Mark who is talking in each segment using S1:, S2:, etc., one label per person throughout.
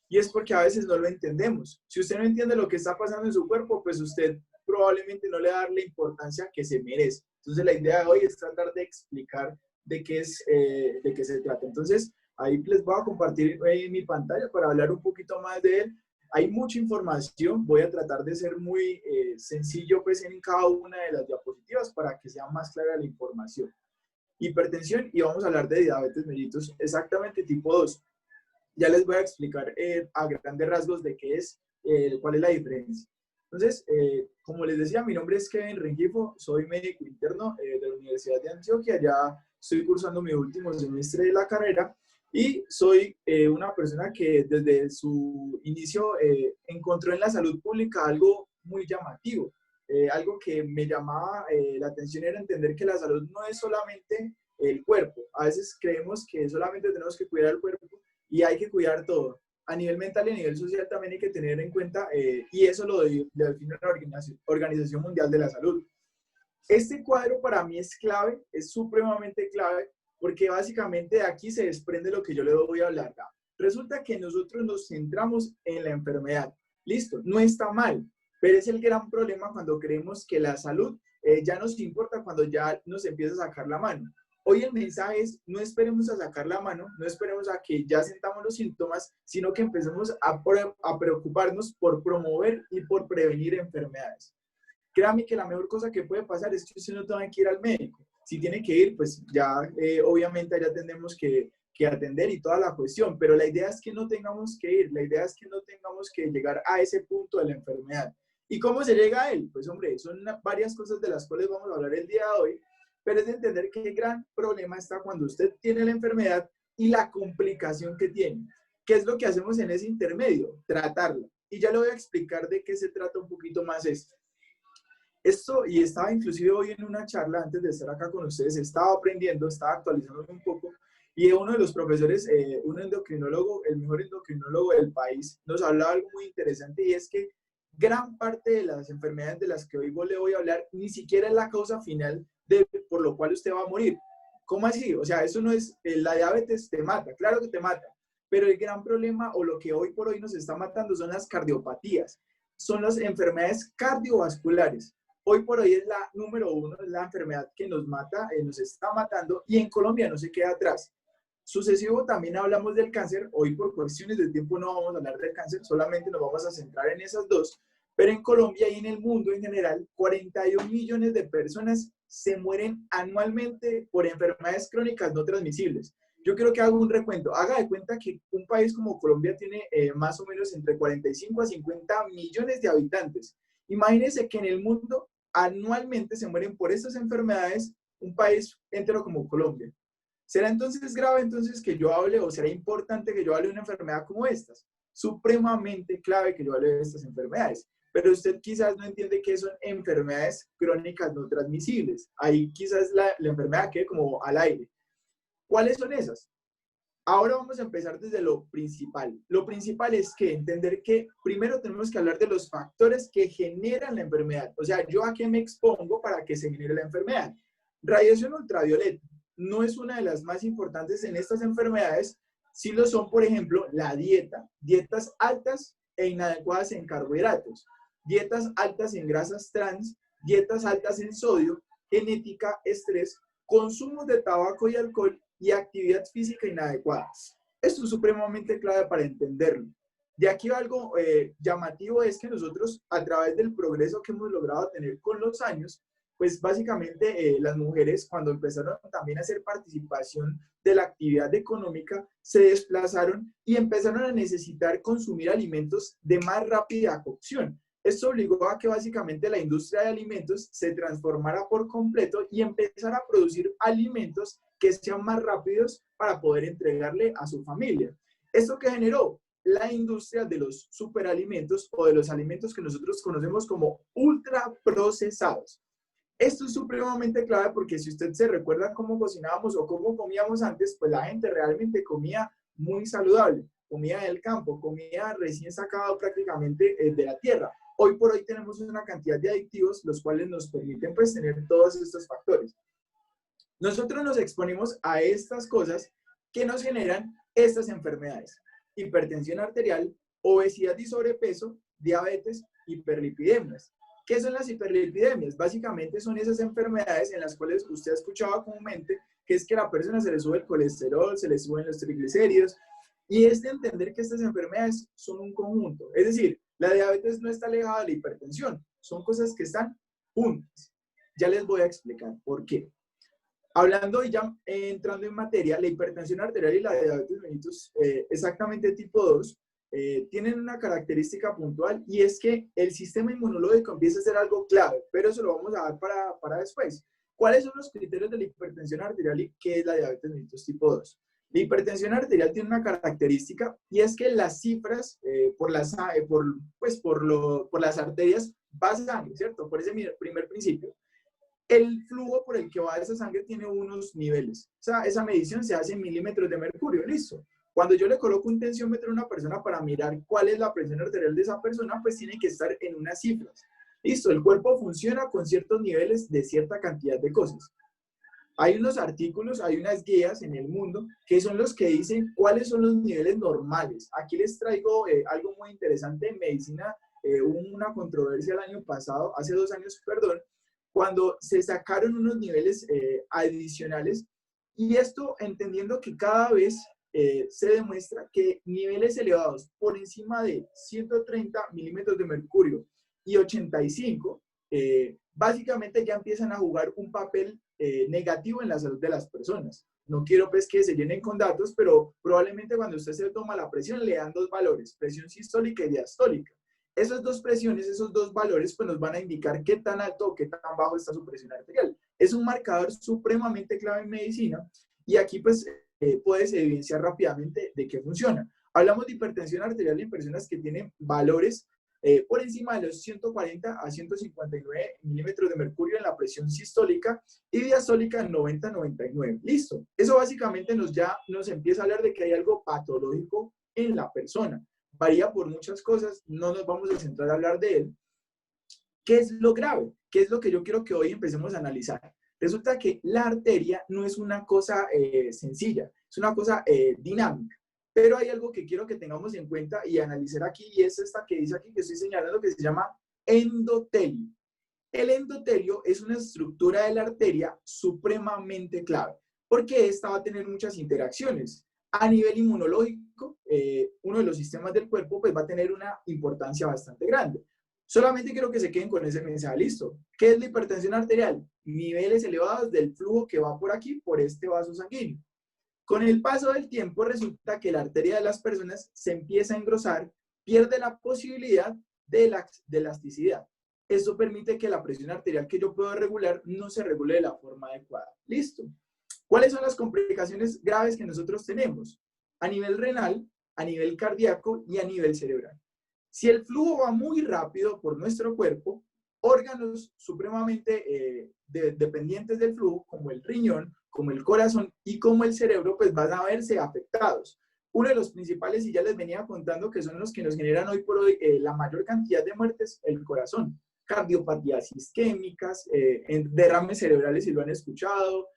S1: Y es porque a veces no lo entendemos. Si usted no entiende lo que está pasando en su cuerpo, pues usted probablemente no le va a dar la importancia que se merece. Entonces la idea de hoy es tratar de explicar de qué se trata. Entonces ahí les voy a compartir mi pantalla para hablar un poquito más de él. Hay mucha información, voy a tratar de ser muy sencillo pues en cada una de las diapositivas para que sea más clara la información. Hipertensión, y vamos a hablar de diabetes mellitus, exactamente tipo 2. Ya les voy a explicar a grandes rasgos de qué es, cuál es la diferencia. Entonces, como les decía, mi nombre es Kevin Rengifo, soy médico interno de la Universidad de Antioquia, ya estoy cursando mi último semestre de la carrera y soy una persona que desde su inicio encontró en la salud pública algo muy llamativo. Algo que me llamaba la atención era entender que la salud no es solamente el cuerpo. A veces creemos que solamente tenemos que cuidar el cuerpo y hay que cuidar todo. A nivel mental y a nivel social también hay que tener en cuenta, y eso lo define la Organización Mundial de la Salud. Este cuadro para mí es clave, es supremamente clave, porque básicamente de aquí se desprende lo que yo le voy a hablar. Resulta que nosotros nos centramos en la enfermedad. Listo, no está mal, pero es el gran problema cuando creemos que la salud ya nos importa cuando ya nos empieza a sacar la mano. Hoy el mensaje es, no esperemos a sacar la mano, no esperemos a que ya sentamos los síntomas, sino que empecemos a preocuparnos por promover y por prevenir enfermedades. Créame que la mejor cosa que puede pasar es que usted no tenga que ir al médico. Si tiene que ir, pues ya obviamente ya tenemos que atender y toda la cuestión, pero la idea es que no tengamos que ir, la idea es que no tengamos que llegar a ese punto de la enfermedad. ¿Y cómo se llega a él? Pues hombre, son varias cosas de las cuales vamos a hablar el día de hoy, pero es de entender que el gran problema está cuando usted tiene la enfermedad y la complicación que tiene. ¿Qué es lo que hacemos en ese intermedio? Tratarla. Y ya le voy a explicar de qué se trata un poquito más esto. Y estaba inclusive hoy en una charla, antes de estar acá con ustedes, estaba aprendiendo, estaba actualizándome un poco, y uno de los profesores, un endocrinólogo, el mejor endocrinólogo del país, nos hablaba algo muy interesante, y es que gran parte de las enfermedades de las que hoy le voy a hablar, ni siquiera es la causa final por lo cual usted va a morir. ¿Cómo así? O sea, eso no es, la diabetes te mata, claro que te mata, pero el gran problema, o lo que hoy por hoy nos está matando, son las cardiopatías, son las enfermedades cardiovasculares. Hoy por hoy es la número 1, es la enfermedad que nos mata, nos está matando, y en Colombia no se queda atrás. Sucesivo también hablamos del cáncer, hoy por cuestiones de tiempo no vamos a hablar del cáncer, solamente nos vamos a centrar en esas dos, pero en Colombia y en el mundo en general, 41 millones de personas se mueren anualmente por enfermedades crónicas no transmisibles. Yo quiero que haga un recuento. Haga de cuenta que un país como Colombia tiene más o menos entre 45 a 50 millones de habitantes. Imagínense que en el mundo anualmente se mueren por estas enfermedades un país entero como Colombia. ¿Será entonces grave entonces que yo hable, o será importante que yo hable de una enfermedad como estas? Supremamente clave que yo hable de estas enfermedades. Pero usted quizás no entiende que son enfermedades crónicas no transmisibles. Ahí quizás la enfermedad quede como al aire. ¿Cuáles son esas? Ahora vamos a empezar desde lo principal. Lo principal es que entender que primero tenemos que hablar de los factores que generan la enfermedad. O sea, ¿yo a qué me expongo para que se genere la enfermedad? Radiación ultravioleta no es una de las más importantes en estas enfermedades. Sí lo son, por ejemplo, la dieta. Dietas altas e inadecuadas en carbohidratos. Dietas altas en grasas trans. Dietas altas en sodio. Genética, estrés, consumo de tabaco y alcohol y actividad física inadecuada. Esto es supremamente clave para entenderlo. De aquí algo llamativo es que nosotros, a través del progreso que hemos logrado tener con los años, pues básicamente las mujeres, cuando empezaron también a hacer participación de la actividad económica, se desplazaron y empezaron a necesitar consumir alimentos de más rápida cocción. Esto obligó a que básicamente la industria de alimentos se transformara por completo y empezara a producir alimentos que sean más rápidos para poder entregarle a su familia. ¿Esto qué generó? La industria de los superalimentos o de los alimentos que nosotros conocemos como ultraprocesados. Esto es supremamente clave porque si usted se recuerda cómo cocinábamos o cómo comíamos antes, pues la gente realmente comía muy saludable, comía del campo, comía recién sacado prácticamente de la tierra. Hoy por hoy tenemos una cantidad de aditivos los cuales nos permiten pues tener todos estos factores. Nosotros nos exponemos a estas cosas que nos generan estas enfermedades. hipertensión arterial, obesidad y sobrepeso, diabetes, hiperlipidemias. ¿Qué son las hiperlipidemias? Básicamente son esas enfermedades en las cuales usted ha escuchado comúnmente, que es que a la persona se le sube el colesterol, se le suben los triglicéridos, y es de entender que estas enfermedades son un conjunto. Es decir, la diabetes no está alejada de la hipertensión, son cosas que están juntas. Ya les voy a explicar por qué. Hablando y ya entrando en materia, la hipertensión arterial y la diabetes mellitus, exactamente tipo 2, tienen una característica puntual y es que el sistema inmunológico empieza a ser algo clave, pero eso lo vamos a dar para después. ¿Cuáles son los criterios de la hipertensión arterial y qué es la diabetes mellitus tipo 2? La hipertensión arterial tiene una característica y es que las cifras por las arterias va sangre, ¿cierto? Por ese primer principio. El flujo por el que va esa sangre tiene unos niveles. O sea, esa medición se hace en milímetros de mercurio, listo. Cuando yo le coloco un tensiómetro a una persona para mirar cuál es la presión arterial de esa persona, pues tiene que estar en unas cifras. Listo, el cuerpo funciona con ciertos niveles de cierta cantidad de cosas. Hay unos artículos, hay unas guías en el mundo que son los que dicen cuáles son los niveles normales. Aquí les traigo algo muy interesante en medicina. Hubo una controversia el año pasado, hace 2 años, perdón, cuando se sacaron unos niveles adicionales y esto entendiendo que cada vez se demuestra que niveles elevados por encima de 130 milímetros de mercurio y 85, básicamente ya empiezan a jugar un papel negativo en la salud de las personas. No quiero pues que se llenen con datos, pero probablemente cuando usted se toma la presión le dan 2 valores, presión sistólica y diastólica. Esas 2 presiones, esos 2 valores, pues nos van a indicar qué tan alto o qué tan bajo está su presión arterial. Es un marcador supremamente clave en medicina y aquí pues puedes evidenciar rápidamente de qué funciona. Hablamos de hipertensión arterial en personas que tienen valores por encima de los 140 a 159 milímetros de mercurio en la presión sistólica y diastólica en 90-99. Listo. Eso básicamente nos empieza a hablar de que hay algo patológico en la persona. Varía por muchas cosas, no nos vamos a centrar a hablar de él. ¿Qué es lo grave? ¿Qué es lo que yo quiero que hoy empecemos a analizar? Resulta que la arteria no es una cosa sencilla, es una cosa dinámica. Pero hay algo que quiero que tengamos en cuenta y analizar aquí, y es esta que dice aquí, que estoy señalando, que se llama endotelio. El endotelio es una estructura de la arteria supremamente clave, porque esta va a tener muchas interacciones. A nivel inmunológico, uno de los sistemas del cuerpo pues, va a tener una importancia bastante grande. Solamente quiero que se queden con ese mensaje, listo. ¿Qué es la hipertensión arterial? Niveles elevados del flujo que va por aquí, por este vaso sanguíneo. Con el paso del tiempo resulta que la arteria de las personas se empieza a engrosar, pierde la posibilidad de elasticidad. Esto permite que la presión arterial que yo puedo regular no se regule de la forma adecuada. Listo. ¿Cuáles son las complicaciones graves que nosotros tenemos? A nivel renal, a nivel cardíaco y a nivel cerebral. Si el flujo va muy rápido por nuestro cuerpo, órganos supremamente dependientes del flujo, como el riñón, como el corazón y como el cerebro, pues van a verse afectados. Uno de los principales, y ya les venía contando, que son los que nos generan hoy por hoy la mayor cantidad de muertes, el corazón. Cardiopatías isquémicas, derrames cerebrales, si lo han escuchado,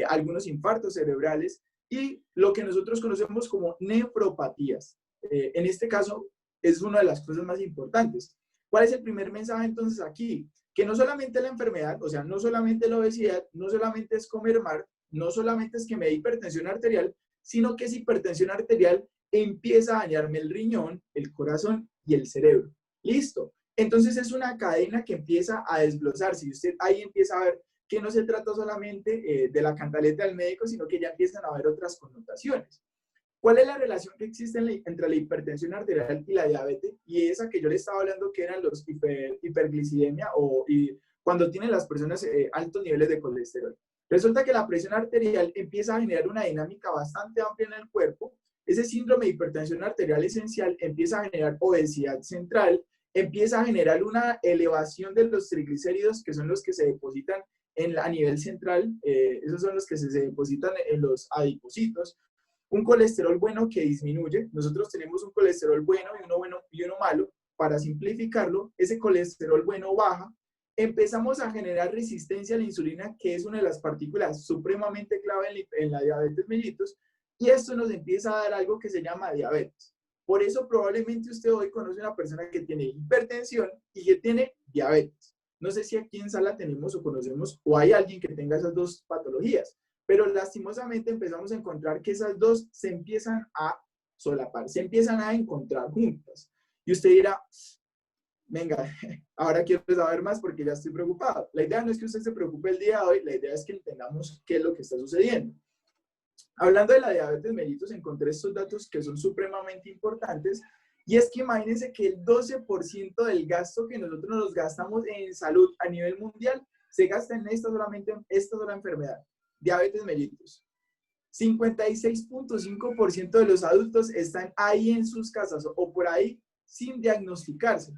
S1: algunos infartos cerebrales y lo que nosotros conocemos como nefropatías. En este caso, es una de las cosas más importantes. ¿Cuál es el primer mensaje entonces aquí? Que no solamente la enfermedad, o sea, no solamente la obesidad, no solamente es comer mal, no solamente es que me dé hipertensión arterial, sino que esa hipertensión arterial empieza a dañarme el riñón, el corazón y el cerebro. Listo. Entonces es una cadena que empieza a desglosarse y usted ahí empieza a ver que no se trata solamente de la cantaleta del médico, sino que ya empiezan a haber otras connotaciones. ¿Cuál es la relación que existe entre la hipertensión arterial y la diabetes? Y esa que yo le estaba hablando que eran los hiperglicemia y cuando tienen las personas altos niveles de colesterol. Resulta que la presión arterial empieza a generar una dinámica bastante amplia en el cuerpo. Ese síndrome de hipertensión arterial esencial empieza a generar obesidad central, empieza a generar una elevación de los triglicéridos, que son los que se depositan a nivel central, esos son los que se depositan en los adipocitos. Un colesterol bueno que disminuye. Nosotros tenemos un colesterol bueno y uno malo. Para simplificarlo, ese colesterol bueno baja. Empezamos a generar resistencia a la insulina, que es una de las partículas supremamente clave en la diabetes mellitus, y esto nos empieza a dar algo que se llama diabetes. Por eso probablemente usted hoy conoce a una persona que tiene hipertensión y que tiene diabetes. No sé si aquí en sala tenemos o conocemos o hay alguien que tenga esas dos patologías, pero lastimosamente empezamos a encontrar que esas dos se empiezan a solapar, se empiezan a encontrar juntas. Y usted dirá, venga, ahora quiero saber más porque ya estoy preocupado. La idea no es que usted se preocupe el día de hoy, la idea es que entendamos qué es lo que está sucediendo. Hablando de la diabetes mellitus, encontré estos datos que son supremamente importantes, y es que imagínense que el 12% del gasto que nosotros nos gastamos en salud a nivel mundial se gasta en solamente en esta sola enfermedad, diabetes mellitus. 56.5% de los adultos están ahí en sus casas o por ahí sin diagnosticarse.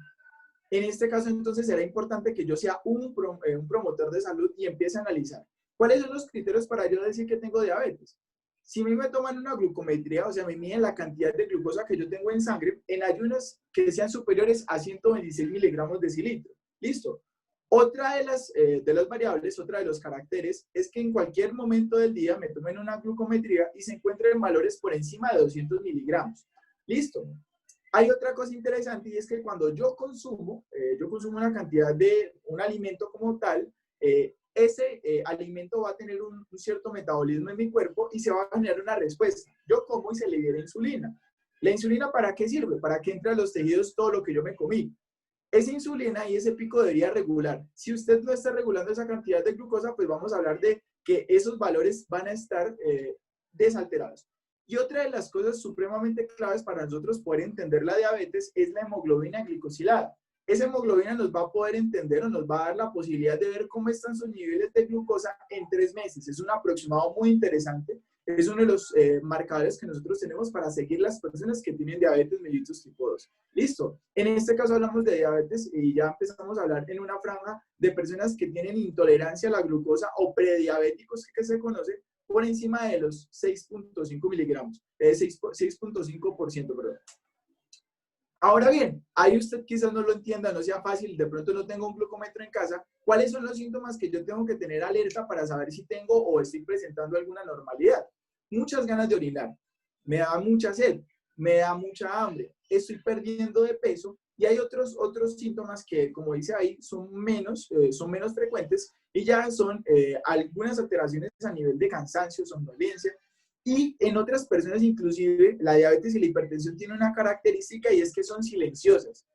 S1: En este caso, entonces, será importante que yo sea un promotor de salud y empiece a analizar cuáles son los criterios para yo decir que tengo diabetes. Si a mí me toman una glucometría, o sea, me miden la cantidad de glucosa que yo tengo en sangre, en ayunos que sean superiores a 126 miligramos de decilitro. Listo. Otra de las variables, otra de los caracteres, es que en cualquier momento del día me tomen una glucometría y se encuentren valores por encima de 200 miligramos. Listo. Hay otra cosa interesante, y es que cuando yo consumo una cantidad de un alimento como tal, ese alimento va a tener un cierto metabolismo en mi cuerpo y se va a generar una respuesta. Yo como y se libera insulina. ¿La insulina para qué sirve? Para que entre a los tejidos todo lo que yo me comí. Esa insulina y ese pico debería regular. Si usted no está regulando esa cantidad de glucosa, pues vamos a hablar de que esos valores van a estar desalterados. Y otra de las cosas supremamente claves para nosotros poder entender la diabetes es la hemoglobina glicosilada. Esa hemoglobina nos va a poder entender o nos va a dar la posibilidad de ver cómo están sus niveles de glucosa en 3 meses. Es un aproximado muy interesante. Es uno de los marcadores que nosotros tenemos para seguir las personas que tienen diabetes mellitus tipo 2. Listo. En este caso hablamos de diabetes y ya empezamos a hablar en una franja de personas que tienen intolerancia a la glucosa o prediabéticos que se conoce por encima de los 6.5 miligramos, 6.5%, perdón. Ahora bien, ahí usted quizás no lo entienda, no sea fácil, de pronto no tengo un glucómetro en casa. ¿Cuáles son los síntomas que yo tengo que tener alerta para saber si tengo o estoy presentando alguna normalidad? Muchas ganas de orinar, me da mucha sed, me da mucha hambre, estoy perdiendo de peso, y hay otros síntomas que, como dice ahí, son menos frecuentes y ya son algunas alteraciones a nivel de cansancio, somnolencia. Y en otras personas, inclusive, la diabetes y la hipertensión tienen una característica y es que son silenciosas.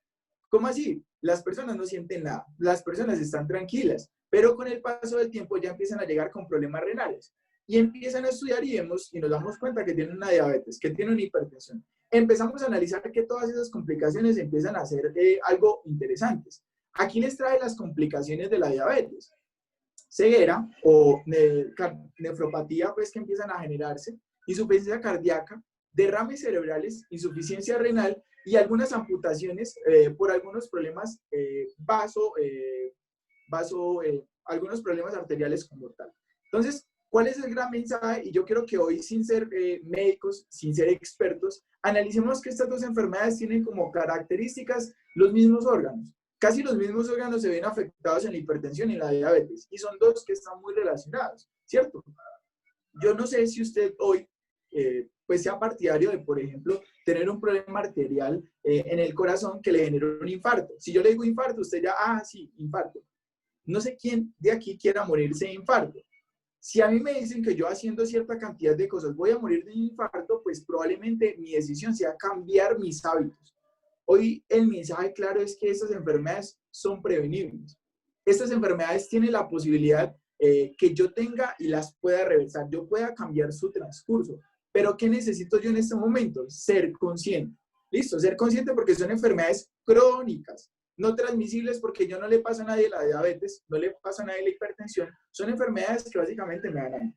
S1: ¿Cómo así? Las personas no sienten nada, las personas están tranquilas, pero con el paso del tiempo ya empiezan a llegar con problemas renales. Y empiezan a estudiar y vemos y nos damos cuenta que tienen una diabetes, que tienen una hipertensión. Empezamos a analizar que todas esas complicaciones empiezan a ser algo interesantes. Aquí les trae las complicaciones de la diabetes. Ceguera o nefropatía, pues, que empiezan a generarse, insuficiencia cardíaca, derrames cerebrales, insuficiencia renal y algunas amputaciones por algunos problemas algunos problemas arteriales como tal. Entonces, ¿cuál es el gran mensaje? Y yo quiero que hoy, sin ser médicos, sin ser expertos, analicemos que estas dos enfermedades tienen como características los mismos órganos. Casi los mismos órganos se ven afectados en la hipertensión y en la diabetes, y son dos que están muy relacionados, ¿cierto? Yo no sé si usted hoy pues sea partidario de, por ejemplo, tener un problema arterial en el corazón que le genere un infarto. Si yo le digo infarto, usted ya, sí, infarto. No sé quién de aquí quiera morirse de infarto. Si a mí me dicen que yo haciendo cierta cantidad de cosas voy a morir de un infarto, pues probablemente mi decisión sea cambiar mis hábitos. Hoy el mensaje claro es que estas enfermedades son prevenibles. Estas enfermedades tienen la posibilidad que yo tenga y las pueda reversar, yo pueda cambiar su transcurso. Pero ¿qué necesito yo en este momento? Ser consciente. Listo, ser consciente porque son enfermedades crónicas, no transmisibles porque yo no le paso a nadie la diabetes, no le paso a nadie la hipertensión, son enfermedades que básicamente me dan a mí.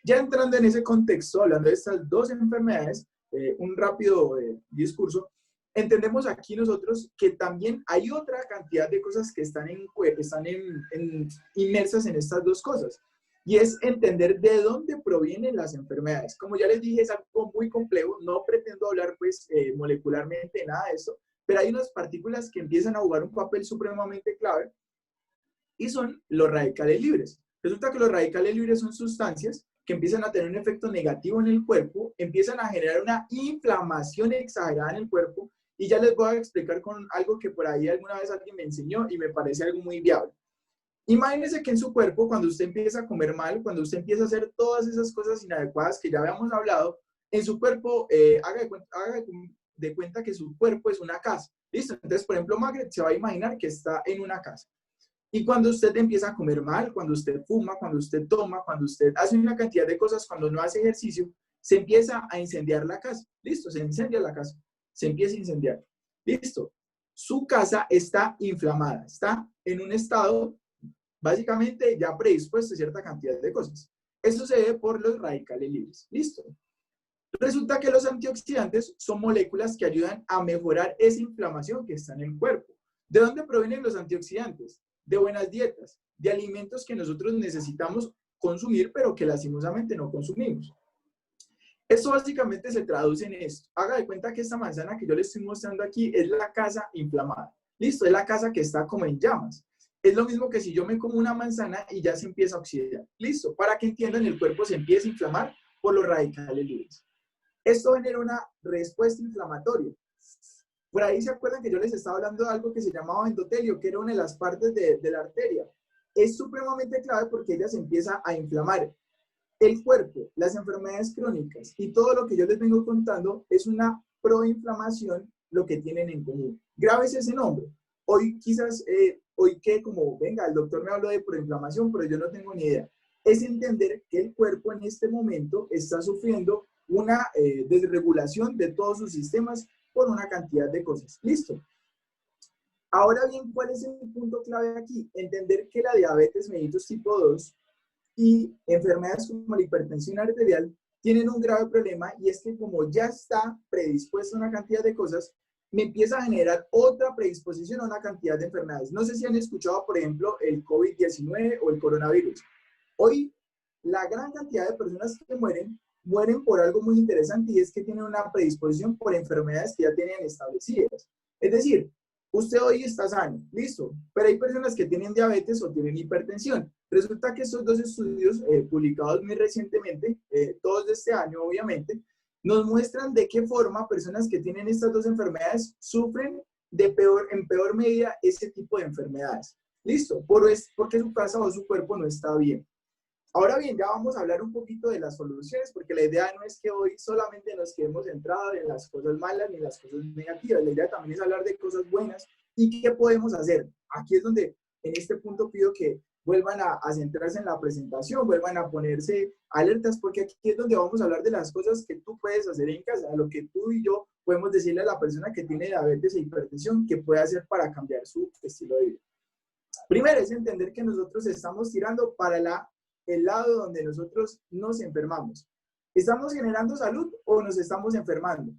S1: Ya entrando en ese contexto, hablando de estas dos enfermedades, un rápido discurso, entendemos aquí nosotros que también hay otra cantidad de cosas que están inmersas en estas dos cosas. Y es entender de dónde provienen las enfermedades. Como ya les dije, es algo muy complejo. No pretendo hablar pues molecularmente de nada de eso, pero hay unas partículas que empiezan a jugar un papel supremamente clave y son los radicales libres. Resulta que los radicales libres son sustancias que empiezan a tener un efecto negativo en el cuerpo, empiezan a generar una inflamación exagerada en el cuerpo, y ya les voy a explicar con algo que por ahí alguna vez alguien me enseñó y me parece algo muy viable. Imagínese que en su cuerpo, cuando usted empieza a comer mal, cuando usted empieza a hacer todas esas cosas inadecuadas que ya habíamos hablado, en su cuerpo, haga de cuenta que su cuerpo es una casa. ¿Listo? Entonces, por ejemplo, Margaret se va a imaginar que está en una casa. Y cuando usted empieza a comer mal, cuando usted fuma, cuando usted toma, cuando usted hace una cantidad de cosas, cuando no hace ejercicio, se empieza a incendiar la casa. ¿Listo? Se incendia la casa. Se empieza a incendiar. ¿Listo? Su casa está inflamada. Está en un estado básicamente ya predispuesto a cierta cantidad de cosas. Eso se ve por los radicales libres. ¿Listo? Resulta que los antioxidantes son moléculas que ayudan a mejorar esa inflamación que está en el cuerpo. ¿De dónde provienen los antioxidantes? De buenas dietas, de alimentos que nosotros necesitamos consumir, pero que lastimosamente no consumimos. Esto básicamente se traduce en esto. Haga de cuenta que esta manzana que yo le estoy mostrando aquí es la casa inflamada. ¿Listo? Es la casa que está como en llamas. Es lo mismo que si yo me como una manzana y ya se empieza a oxidar. ¿Listo? Para que entiendan, el cuerpo se empieza a inflamar por los radicales libres. Esto genera una respuesta inflamatoria. Por ahí se acuerdan que yo les estaba hablando de algo que se llamaba endotelio, que era una de las partes de la arteria. Es supremamente clave porque ella se empieza a inflamar. El cuerpo, las enfermedades crónicas y todo lo que yo les vengo contando es una proinflamación lo que tienen en común. Grábese ese nombre. Hoy quizás, hoy que como, venga, el doctor me habló de proinflamación, pero yo no tengo ni idea. Es entender que el cuerpo en este momento está sufriendo una desregulación de todos sus sistemas por una cantidad de cosas. ¿Listo? Ahora bien, ¿cuál es el punto clave aquí? Entender que la diabetes mellitus tipo 2 y enfermedades como la hipertensión arterial tienen un grave problema, y es que como ya está predispuesto a una cantidad de cosas, me empieza a generar otra predisposición a una cantidad de enfermedades. No sé si han escuchado, por ejemplo, el COVID-19 o el coronavirus. Hoy, la gran cantidad de personas que mueren por algo muy interesante, y es que tienen una predisposición por enfermedades que ya tenían establecidas. Es decir, usted hoy está sano, listo, pero hay personas que tienen diabetes o tienen hipertensión. Resulta que estos dos estudios publicados muy recientemente, todos de este año obviamente, nos muestran de qué forma personas que tienen estas dos enfermedades sufren en peor medida ese tipo de enfermedades. ¿Listo? Porque su casa o su cuerpo no está bien. Ahora bien, ya vamos a hablar un poquito de las soluciones, porque la idea no es que hoy solamente nos quedemos centrados en las cosas malas ni las cosas negativas. La idea también es hablar de cosas buenas y qué podemos hacer. Aquí es donde, en este punto, pido que vuelvan a centrarse en la presentación, vuelvan a ponerse alertas, porque aquí es donde vamos a hablar de las cosas que tú puedes hacer en casa, lo que tú y yo podemos decirle a la persona que tiene diabetes e hipertensión que puede hacer para cambiar su estilo de vida. Primero es entender que nosotros estamos tirando para el lado donde nosotros nos enfermamos. ¿Estamos generando salud o nos estamos enfermando?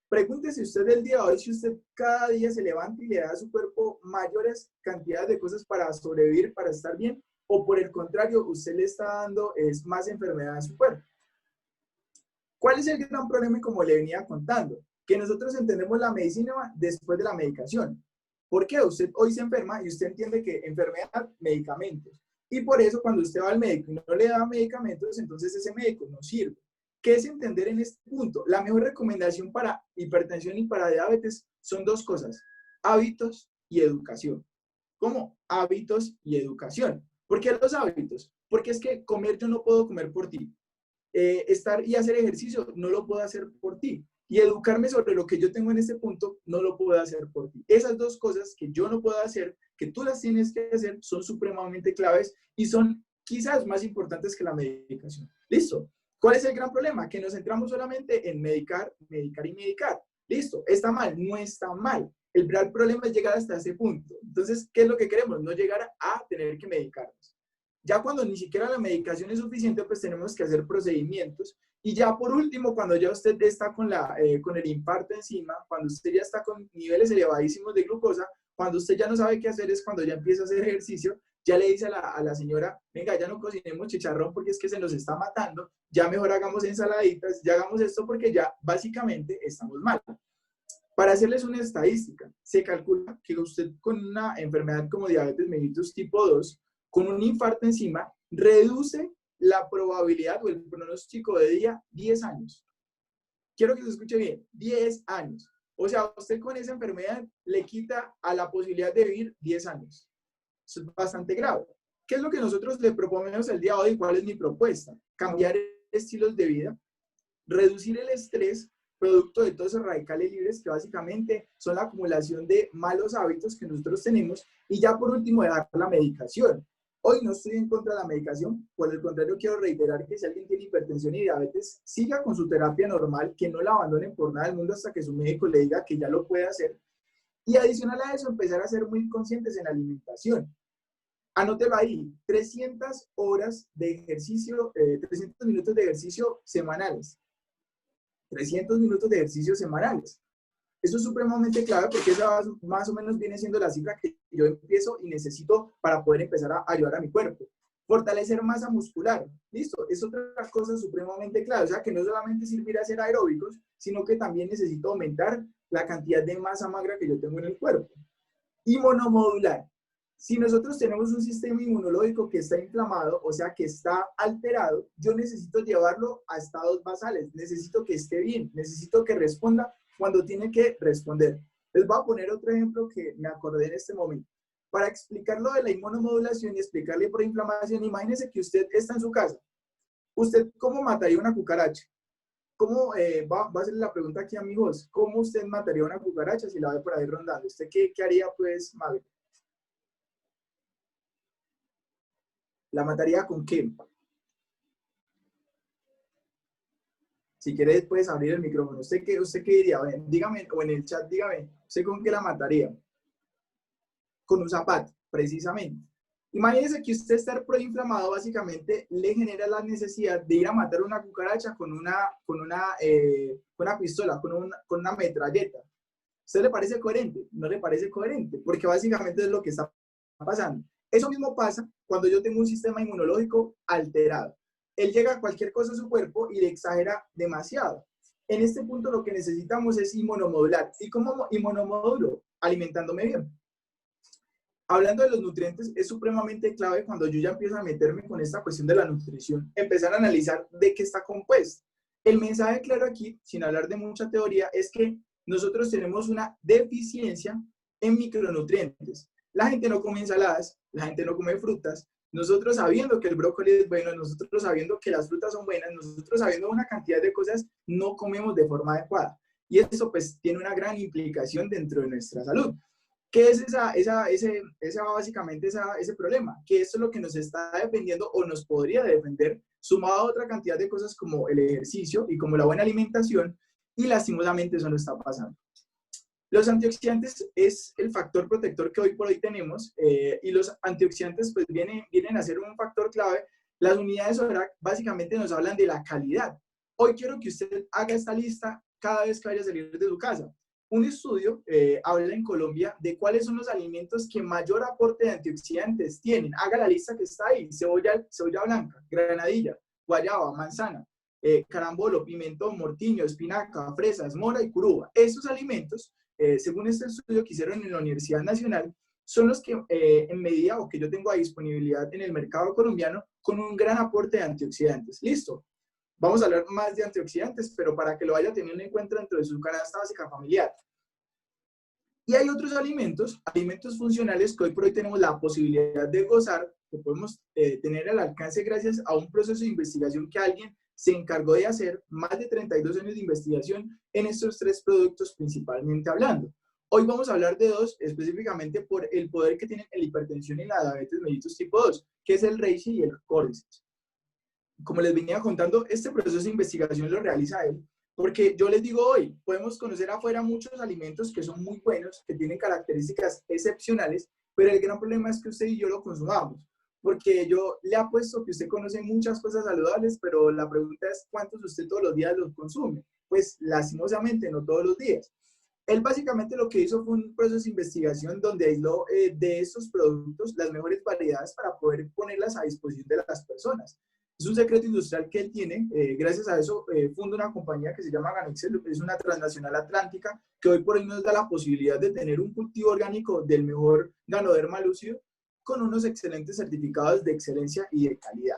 S1: Pregúntese usted el día de hoy si usted cada día se levanta y le da a su cuerpo mayores cantidades de cosas para sobrevivir, para estar bien, o por el contrario, usted le está dando más enfermedad a su cuerpo. ¿Cuál es el gran problema? Y como le venía contando, que nosotros entendemos la medicina después de la medicación. ¿Por qué? Usted hoy se enferma y usted entiende que enfermedad, medicamentos. Y por eso cuando usted va al médico y no le da medicamentos, entonces ese médico no sirve. ¿Qué es entender en este punto? La mejor recomendación para hipertensión y para diabetes son dos cosas: hábitos y educación. ¿Cómo? Hábitos y educación. ¿Por qué los hábitos? Porque es que comer, yo no puedo comer por ti. Estar y hacer ejercicio no lo puedo hacer por ti. Y educarme sobre lo que yo tengo en este punto no lo puedo hacer por ti. Esas dos cosas que yo no puedo hacer, que tú las tienes que hacer, son supremamente claves y son quizás más importantes que la medicación. ¿Listo? ¿Cuál es el gran problema? Que nos centramos solamente en medicar, medicar y medicar. ¿Listo? ¿Está mal? No está mal. El gran problema es llegar hasta ese punto. Entonces, ¿qué es lo que queremos? No llegar a tener que medicarnos. Ya cuando ni siquiera la medicación es suficiente, pues tenemos que hacer procedimientos. Y ya por último, cuando ya usted está con el infarto encima, cuando usted ya está con niveles elevadísimos de glucosa, cuando usted ya no sabe qué hacer, es cuando ya empieza a hacer ejercicio, ya le dice a la señora, venga, ya no cocinemos chicharrón porque es que se nos está matando, ya mejor hagamos ensaladitas, ya hagamos esto porque ya básicamente estamos mal. Para hacerles una estadística, se calcula que usted con una enfermedad como diabetes mellitus tipo 2, con un infarto encima, reduce la probabilidad o el pronóstico de día 10 años. Quiero que se escuche bien, 10 años. O sea, usted con esa enfermedad le quita a la posibilidad de vivir 10 años. Eso es bastante grave. ¿Qué es lo que nosotros le proponemos el día de hoy? ¿Cuál es mi propuesta? Cambiar estilos de vida, reducir el estrés, producto de todos esos radicales libres que básicamente son la acumulación de malos hábitos que nosotros tenemos, y ya por último dejar la medicación. Hoy no estoy en contra de la medicación, por el contrario quiero reiterar que si alguien tiene hipertensión y diabetes, siga con su terapia normal, que no la abandonen por nada del mundo hasta que su médico le diga que ya lo puede hacer. Y adicional a eso, empezar a ser muy conscientes en la alimentación. Anótelo ahí, 300 horas de ejercicio, 300 minutos de ejercicio semanales. 300 minutos de ejercicio semanales. Eso es supremamente clave porque esa más o menos viene siendo la cifra que yo empiezo y necesito para poder empezar a ayudar a mi cuerpo. Fortalecer masa muscular, listo, es otra cosa supremamente clave, o sea que no solamente sirve ir a hacer aeróbicos, sino que también necesito aumentar la cantidad de masa magra que yo tengo en el cuerpo. Inmunomodular. Si nosotros tenemos un sistema inmunológico que está inflamado, o sea, que está alterado, yo necesito llevarlo a estados basales, necesito que esté bien, necesito que responda cuando tiene que responder. Les voy a poner otro ejemplo que me acordé en este momento. Para explicar lo de la inmunomodulación y explicarle por inflamación, imagínese que usted está en su casa. ¿Usted cómo mataría una cucaracha? ¿Cómo, va a hacerle la pregunta aquí, amigos, ¿cómo usted mataría una cucaracha si la ve por ahí rondando? ¿Usted qué haría, pues, Mabel? ¿La mataría con qué? Si quieres, puedes abrir el micrófono. ¿Usted qué diría? Dígame, o en el chat, dígame, ¿usted con qué la mataría? Con un zapato, precisamente. Imagínese que usted estar proinflamado básicamente le genera la necesidad de ir a matar una cucaracha con una pistola, con una metralleta. ¿Usted le parece coherente? No le parece coherente, porque básicamente es lo que está pasando. Eso mismo pasa cuando yo tengo un sistema inmunológico alterado. Él llega a cualquier cosa a su cuerpo y le exagera demasiado. En este punto lo que necesitamos es inmunomodular. ¿Y cómo inmunomodulo? Alimentándome bien. Hablando de los nutrientes, es supremamente clave cuando yo ya empiezo a meterme con esta cuestión de la nutrición, empezar a analizar de qué está compuesto. El mensaje claro aquí, sin hablar de mucha teoría, es que nosotros tenemos una deficiencia en micronutrientes. La gente no come ensaladas, la gente no come frutas. Nosotros sabiendo que el brócoli es bueno, nosotros sabiendo que las frutas son buenas, nosotros sabiendo una cantidad de cosas, no comemos de forma adecuada. Y eso pues tiene una gran implicación dentro de nuestra salud. ¿Qué es básicamente ese problema? Que esto es lo que nos está defendiendo o nos podría defender, sumado a otra cantidad de cosas como el ejercicio y como la buena alimentación, y lastimosamente eso no está pasando. Los antioxidantes es el factor protector que hoy por hoy tenemos, y los antioxidantes pues vienen a ser un factor clave. Las unidades ORAC básicamente nos hablan de la calidad. Hoy quiero que usted haga esta lista cada vez que vaya a salir de su casa. Un estudio habla en Colombia de cuáles son los alimentos que mayor aporte de antioxidantes tienen. Haga la lista que está ahí: cebolla blanca, granadilla, guayaba, manzana, carambolo, pimentón, mortiño, espinaca, fresas, mora y curuba. Estos alimentos, según este estudio que hicieron en la Universidad Nacional, son los que en medida o que yo tengo a disponibilidad en el mercado colombiano con un gran aporte de antioxidantes. ¿Listo? Vamos a hablar más de antioxidantes, pero para que lo vaya teniendo en cuenta dentro de su canasta básica familiar. Y hay otros alimentos funcionales que hoy por hoy tenemos la posibilidad de gozar, que podemos tener al alcance gracias a un proceso de investigación que alguien se encargó de hacer, más de 32 años de investigación en estos 3 productos principalmente hablando. Hoy vamos a hablar de 2 específicamente por el poder que tienen la hipertensión y la diabetes mellitus tipo 2, que es el Reishi y el Cordyceps. Como les venía contando, este proceso de investigación lo realiza él, porque yo les digo hoy, podemos conocer afuera muchos alimentos que son muy buenos, que tienen características excepcionales, pero el gran problema es que usted y yo lo consumamos, porque yo le apuesto que usted conoce muchas cosas saludables, pero la pregunta es ¿cuántos usted todos los días los consume? Pues lastimosamente no todos los días. Él básicamente lo que hizo fue un proceso de investigación donde aisló de estos productos las mejores variedades para poder ponerlas a disposición de las personas. Es un secreto industrial que él tiene. Gracias a eso funda una compañía que se llama Ganexel, es una transnacional atlántica que hoy por hoy nos da la posibilidad de tener un cultivo orgánico del mejor Ganoderma lúcido con unos excelentes certificados de excelencia y de calidad.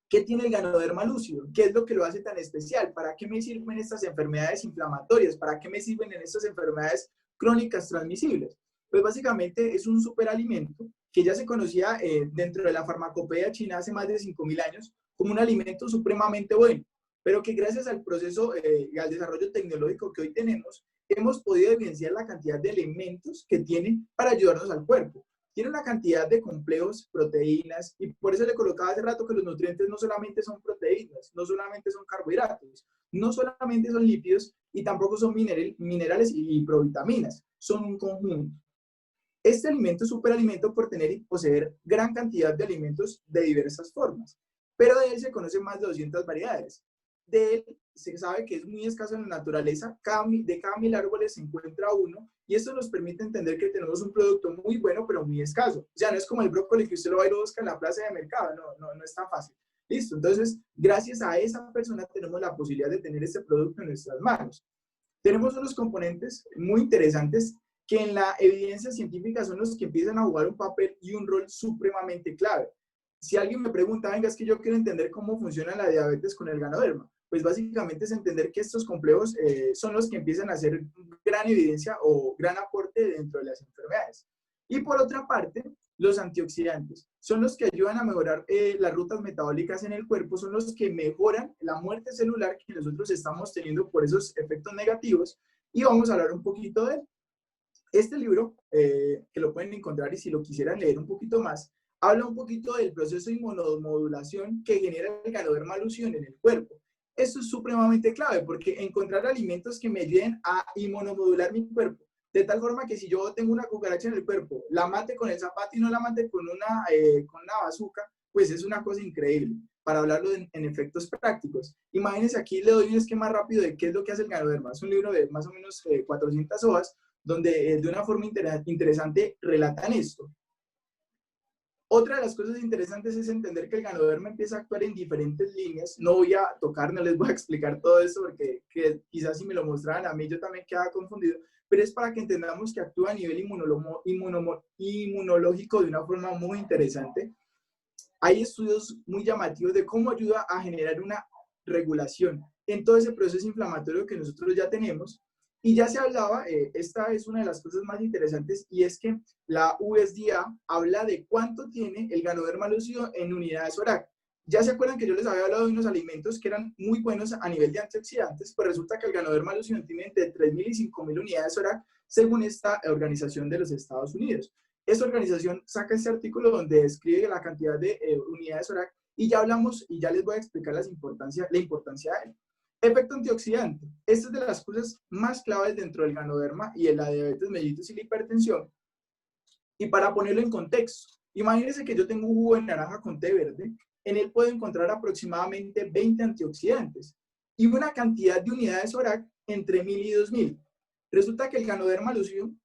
S1: ¿Qué tiene el Ganoderma lúcido? ¿Qué es lo que lo hace tan especial? ¿Para qué me sirven estas enfermedades inflamatorias? ¿Para qué me sirven en estas enfermedades crónicas transmisibles? Pues básicamente es un superalimento que ya se conocía dentro de la farmacopea china hace más de 5.000 años como un alimento supremamente bueno, pero que gracias al proceso y al desarrollo tecnológico que hoy tenemos, hemos podido evidenciar la cantidad de elementos que tiene para ayudarnos al cuerpo. Tiene una cantidad de complejos, proteínas, y por eso le colocaba hace rato que los nutrientes no solamente son proteínas, no solamente son carbohidratos, no solamente son lípidos y tampoco son minerales y provitaminas, son un conjunto. Este alimento es superalimento por tener y poseer gran cantidad de alimentos de diversas formas, pero de él se conocen más de 200 variedades. De él se sabe que es muy escaso en la naturaleza, de cada 1.000 árboles se encuentra uno, y esto nos permite entender que tenemos un producto muy bueno, pero muy escaso. O sea, no es como el brócoli que usted lo va y lo busca en la plaza de mercado, no es tan fácil. Listo, entonces, gracias a esa persona tenemos la posibilidad de tener este producto en nuestras manos. Tenemos unos componentes muy interesantes que en la evidencia científica son los que empiezan a jugar un papel y un rol supremamente clave. Si alguien me pregunta, venga, es que yo quiero entender cómo funciona la diabetes con el Ganoderma, pues básicamente es entender que estos complejos son los que empiezan a hacer gran evidencia o gran aporte dentro de las enfermedades. Y por otra parte, los antioxidantes son los que ayudan a mejorar las rutas metabólicas en el cuerpo, son los que mejoran la muerte celular que nosotros estamos teniendo por esos efectos negativos, y vamos a hablar un poquito de él. Este libro, que lo pueden encontrar y si lo quisieran leer un poquito más, habla un poquito del proceso de inmunomodulación que genera el Ganoderma lucidum en el cuerpo. Esto es supremamente clave porque encontrar alimentos que me ayuden a inmunomodular mi cuerpo, de tal forma que si yo tengo una cucaracha en el cuerpo, la mate con el zapato y no la mate con una bazooka, pues es una cosa increíble, para hablarlo en efectos prácticos. Imagínense, aquí le doy un esquema rápido de qué es lo que hace el Ganoderma. Es un libro de más o menos 400 hojas, donde de una forma interesante relatan esto. Otra de las cosas interesantes es entender que el Ganoderma empieza a actuar en diferentes líneas. No voy a tocar, no les voy a explicar todo eso porque quizás si me lo mostraran a mí yo también quedaba confundido, pero es para que entendamos que actúa a nivel inmunológico de una forma muy interesante. Hay estudios muy llamativos de cómo ayuda a generar una regulación en todo ese proceso inflamatorio que nosotros ya tenemos. Y ya se hablaba, esta es una de las cosas más interesantes, y es que la USDA habla de cuánto tiene el Ganoderma lucidum en unidades ORAC. Ya se acuerdan que yo les había hablado de unos alimentos que eran muy buenos a nivel de antioxidantes, pues resulta que el Ganoderma lucidum tiene entre 3.000 y 5.000 unidades ORAC, según esta organización de los Estados Unidos. Esta organización saca este artículo donde describe la cantidad de unidades ORAC, y ya hablamos, y ya les voy a explicar la importancia de él. Efecto antioxidante. Esta es de las cosas más claves dentro del Ganoderma y en la diabetes mellitus y la hipertensión. Y para ponerlo en contexto, imagínense que yo tengo un jugo de naranja con té verde. En él puedo encontrar aproximadamente 20 antioxidantes y una cantidad de unidades ORAC entre 1.000 y 2.000. Resulta que el Ganoderma lucidum,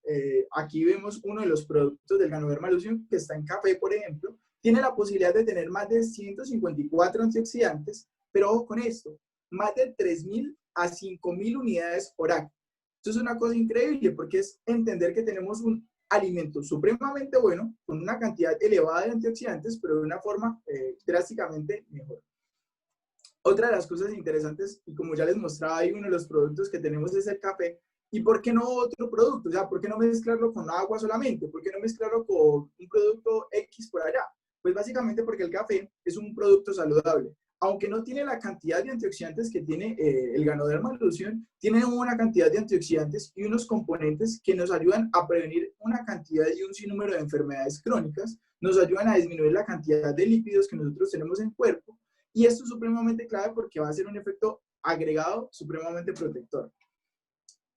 S1: aquí vemos uno de los productos del Ganoderma lucidum que está en café, por ejemplo, tiene la posibilidad de tener más de 154 antioxidantes, pero ojo con esto, más de 3.000 a 5.000 unidades ORAC. Esto es una cosa increíble porque es entender que tenemos un alimento supremamente bueno, con una cantidad elevada de antioxidantes, pero de una forma drásticamente mejor. Otra de las cosas interesantes, y como ya les mostraba ahí, uno de los productos que tenemos es el café. ¿Y por qué no otro producto? O sea, ¿por qué no mezclarlo con agua solamente? ¿Por qué no mezclarlo con un producto X por allá? Pues básicamente porque el café es un producto saludable. Aunque no tiene la cantidad de antioxidantes que tiene el Ganoderma lucidum, tiene una cantidad de antioxidantes y unos componentes que nos ayudan a prevenir una cantidad y un sinnúmero de enfermedades crónicas, nos ayudan a disminuir la cantidad de lípidos que nosotros tenemos en el cuerpo, y esto es supremamente clave porque va a ser un efecto agregado supremamente protector.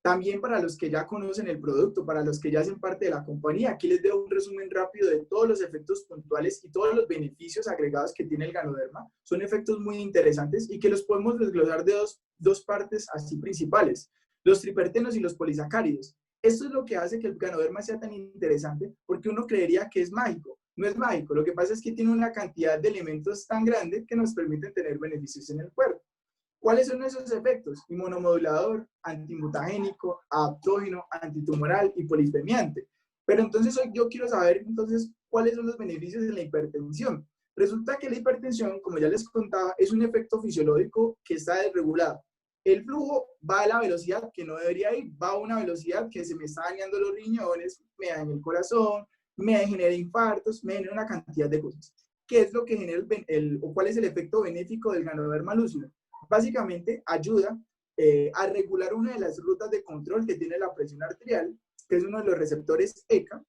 S1: También para los que ya conocen el producto, para los que ya hacen parte de la compañía, aquí les doy un resumen rápido de todos los efectos puntuales y todos los beneficios agregados que tiene el Ganoderma. Son efectos muy interesantes y que los podemos desglosar de dos partes así principales: los tripertenos y los polisacáridos. Esto es lo que hace que el Ganoderma sea tan interesante, porque uno creería que es mágico. No es mágico, lo que pasa es que tiene una cantidad de elementos tan grande que nos permiten tener beneficios en el cuerpo. ¿Cuáles son esos efectos? Inmunomodulador, antimutagénico, adaptógeno, antitumoral y polifemiante. Pero entonces hoy yo quiero saber entonces cuáles son los beneficios de la hipertensión. Resulta que la hipertensión, como ya les contaba, es un efecto fisiológico que está desregulado. El flujo va a la velocidad que no debería ir, va a una velocidad que se me está dañando los riñones, me daña el corazón, me genera infartos, me genera una cantidad de cosas. ¿Qué es lo que genera o cuál es el efecto benéfico del Ganoderma lúcido? Básicamente ayuda a regular una de las rutas de control que tiene la presión arterial, que es uno de los receptores ECA.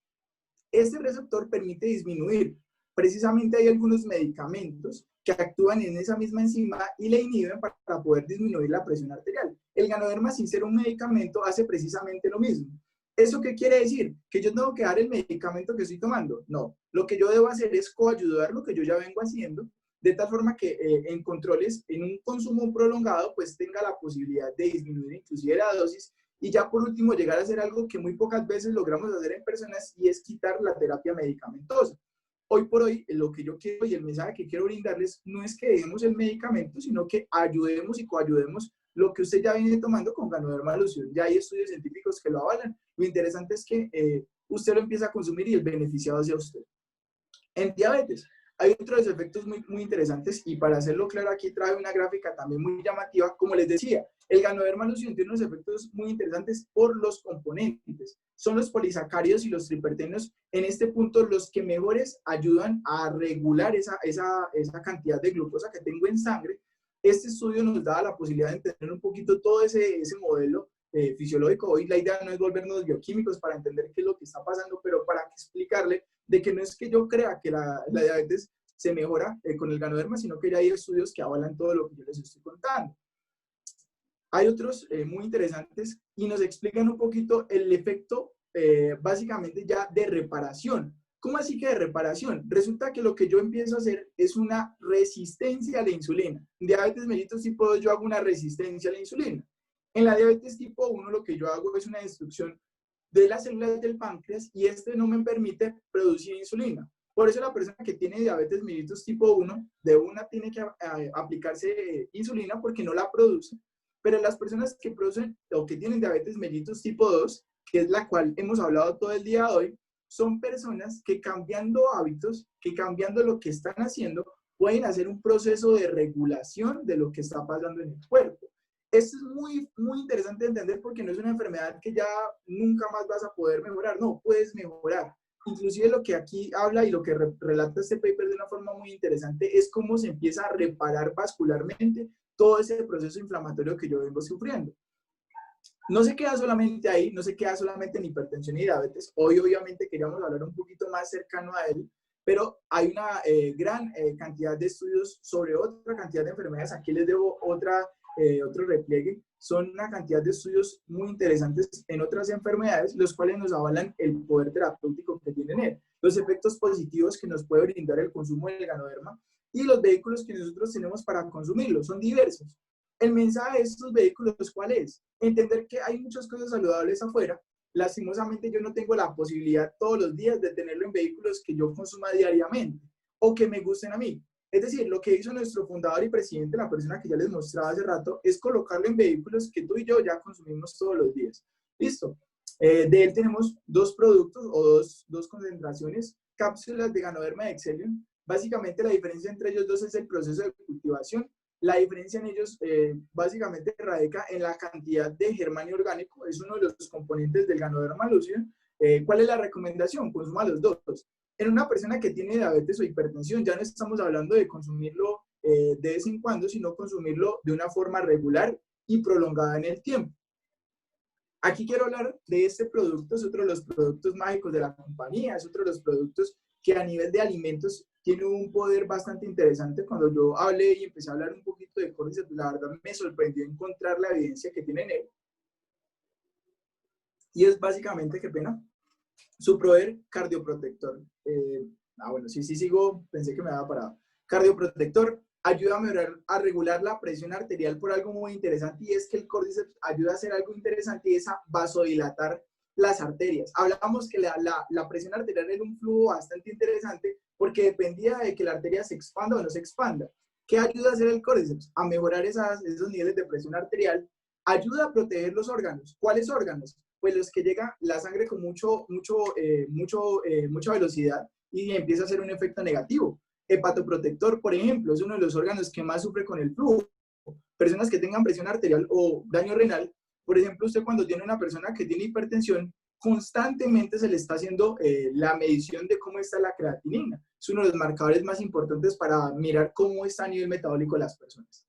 S1: Este receptor permite disminuir. Precisamente hay algunos medicamentos que actúan en esa misma enzima y le inhiben para poder disminuir la presión arterial. El Ganoderma, sin ser un medicamento, hace precisamente lo mismo. ¿Eso qué quiere decir? ¿Que yo tengo que dar el medicamento que estoy tomando? No. Lo que yo debo hacer es coayudar lo que yo ya vengo haciendo, de tal forma que en controles, en un consumo prolongado, pues tenga la posibilidad de disminuir inclusive la dosis. Y ya por último, llegar a hacer algo que muy pocas veces logramos hacer en personas, y es quitar la terapia medicamentosa. Hoy por hoy, lo que yo quiero y el mensaje que quiero brindarles no es que dejemos el medicamento, sino que ayudemos y coayudemos lo que usted ya viene tomando con Ganoderma lúcido. Ya hay estudios científicos que lo avalan. Lo interesante es que usted lo empieza a consumir y el beneficiado sea usted. En diabetes, hay otros efectos muy interesantes, y para hacerlo claro aquí trae una gráfica también muy llamativa. Como les decía, el Ganoderma lúcido tiene unos efectos muy interesantes por los componentes. Son los polisacáridos y los triterpenos en este punto los que mejores ayudan a regular esa cantidad de glucosa que tengo en sangre. Este estudio nos da la posibilidad de entender un poquito todo ese modelo fisiológico. Hoy la idea no es volvernos bioquímicos para entender qué es lo que está pasando, pero para explicarle de que no es que yo crea que la diabetes se mejora con el Ganoderma, sino que ya hay estudios que avalan todo lo que yo les estoy contando. Hay otros muy interesantes y nos explican un poquito el efecto básicamente ya de reparación. ¿Cómo así que de reparación? Resulta que lo que yo empiezo a hacer es una resistencia a la insulina. En diabetes mellitus tipo 2 yo hago una resistencia a la insulina. En la diabetes tipo 1 lo que yo hago es una destrucción de las células del páncreas, y este no me permite producir insulina. Por eso la persona que tiene diabetes mellitus tipo 1 de una tiene que aplicarse insulina porque no la produce. Pero las personas que producen o que tienen diabetes mellitus tipo 2, que es la cual hemos hablado todo el día de hoy, son personas que cambiando hábitos, que cambiando lo que están haciendo, pueden hacer un proceso de regulación de lo que está pasando en el cuerpo. Esto es muy interesante de entender, porque no es una enfermedad que ya nunca más vas a poder mejorar. No, puedes mejorar. Inclusive lo que aquí habla y lo que relata este paper de una forma muy interesante es cómo se empieza a reparar vascularmente todo ese proceso inflamatorio que yo vengo sufriendo. No se queda solamente ahí, no se queda solamente en hipertensión y diabetes. Hoy obviamente queríamos hablar un poquito más cercano a él, pero hay una gran cantidad de estudios sobre otra cantidad de enfermedades. Aquí les debo otro repliegue. Son una cantidad de estudios muy interesantes en otras enfermedades, los cuales nos avalan el poder terapéutico que tienen él, los efectos positivos que nos puede brindar el consumo del Ganoderma, y los vehículos que nosotros tenemos para consumirlo. Son diversos. El mensaje de estos vehículos, ¿cuál es? Entender que hay muchas cosas saludables afuera. Lastimosamente yo no tengo la posibilidad todos los días de tenerlo en vehículos que yo consuma diariamente o que me gusten a mí. Es decir, lo que hizo nuestro fundador y presidente, la persona que ya les mostraba hace rato, es colocarlo en vehículos que tú y yo ya consumimos todos los días. ¿Listo? De él tenemos dos productos o dos concentraciones, cápsulas de Ganoderma y Exelium. Básicamente la diferencia entre ellos dos es el proceso de cultivación. La diferencia en ellos básicamente radica en la cantidad de germanio orgánico. Es uno de los componentes del Ganoderma lúcido. ¿Cuál es la recomendación? Consuma los dos. En una persona que tiene diabetes o hipertensión ya no estamos hablando de consumirlo de vez en cuando, sino consumirlo de una forma regular y prolongada en el tiempo. Aquí quiero hablar de este producto. Es otro de los productos mágicos de la compañía. Es otro de los productos que a nivel de alimentos tiene un poder bastante interesante. Cuando yo hablé y empecé a hablar un poquito de Cordyceps, la verdad me sorprendió encontrar la evidencia que tiene en él. Y es básicamente, qué pena, su poder cardioprotector. Bueno, sí sigo, pensé que me había parado. Cardioprotector ayuda a mejorar, a regular la presión arterial por algo muy interesante, y es que el Cordyceps ayuda a hacer algo interesante, y es a vasodilatar las arterias. Hablábamos que la presión arterial era un flujo bastante interesante porque dependía de que la arteria se expanda o no se expanda. ¿Qué ayuda a hacer el Cordyceps? A mejorar esos niveles de presión arterial. Ayuda a proteger los órganos. ¿Cuáles órganos? Pues los que llega la sangre con mucha velocidad y empieza a hacer un efecto negativo. Hepatoprotector, por ejemplo, es uno de los órganos que más sufre con el flujo. Personas que tengan presión arterial o daño renal, por ejemplo, usted cuando tiene una persona que tiene hipertensión, constantemente se le está haciendo la medición de cómo está la creatinina. Es uno de los marcadores más importantes para mirar cómo está a nivel metabólico las personas.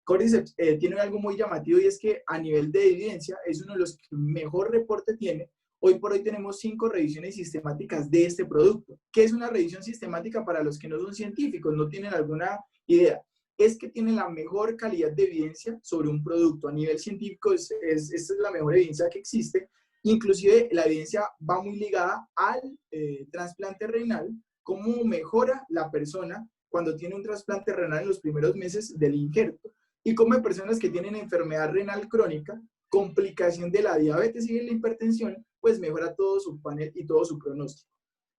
S1: Cordyceps tiene algo muy llamativo y es que a nivel de evidencia es uno de los que mejor reporte tiene. Hoy por hoy tenemos 5 revisiones sistemáticas de este producto. ¿Qué es una revisión sistemática para los que no son científicos, no tienen alguna idea? Es que tiene la mejor calidad de evidencia sobre un producto. A nivel científico, esta es la mejor evidencia que existe. Inclusive la evidencia va muy ligada al trasplante renal, cómo mejora la persona cuando tiene un trasplante renal en los primeros meses del injerto. Y cómo hay personas que tienen enfermedad renal crónica, complicación de la diabetes y de la hipertensión, pues mejora todo su panel y todo su pronóstico.